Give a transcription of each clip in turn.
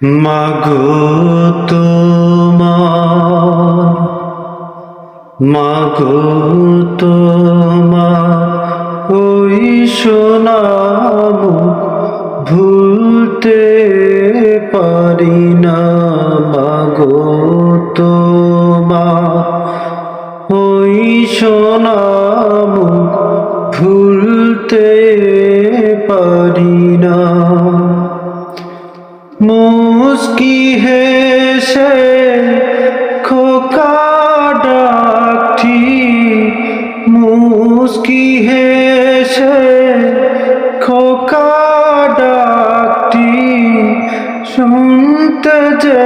মাগো তোমার, মাগো তোমার ওই সোনাম ভুলতে পারি না। মাগো তোমার ওই সোনাম ভুলতে পারি না। মুস্কি হেসে খোকা ডাকটি, মুস্কি হেসে খোকা ডাকটি শুনতে যে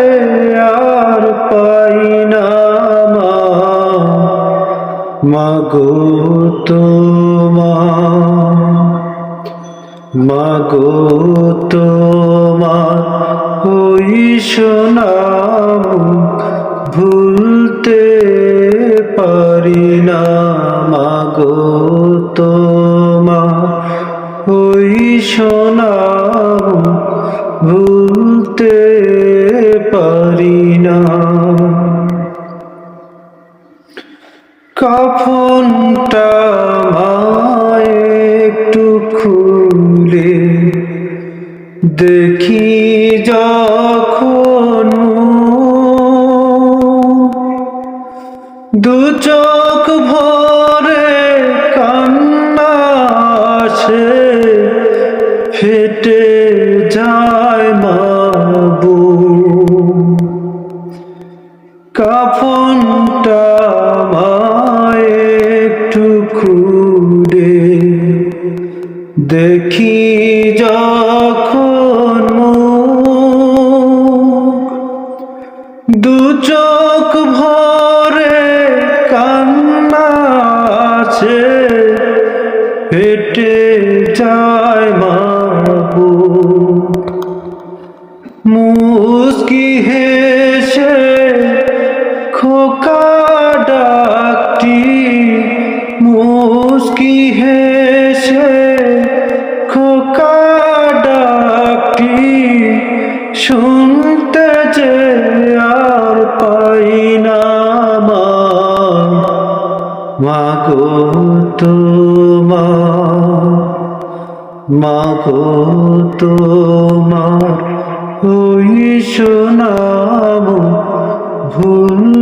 আর পাই না। মাগো তোমার, মাগো তোমার ওই সোনাম ভুলতে পারি না। মাগো তোমার ওই সোনাম ভুলতে পারি না। কাফনটা আমায় একটু খুলে দেখি যখন, দু চোখ ভরে কান্না আসে, ফেটে যায় মাবু। কাফনটা আমায় একটু খুলে দেখি যখন, দু চোখ ভরে কান্না আছে, ফেটে যায় মাবু। মুস্কি হেসে খোকা ডাকটি, মুস্কি হেসে খোকা ডাকটি শুনতে যে আর পাই না। মাগো তোমার, মাগো তোমার ওই সোনাম ভুল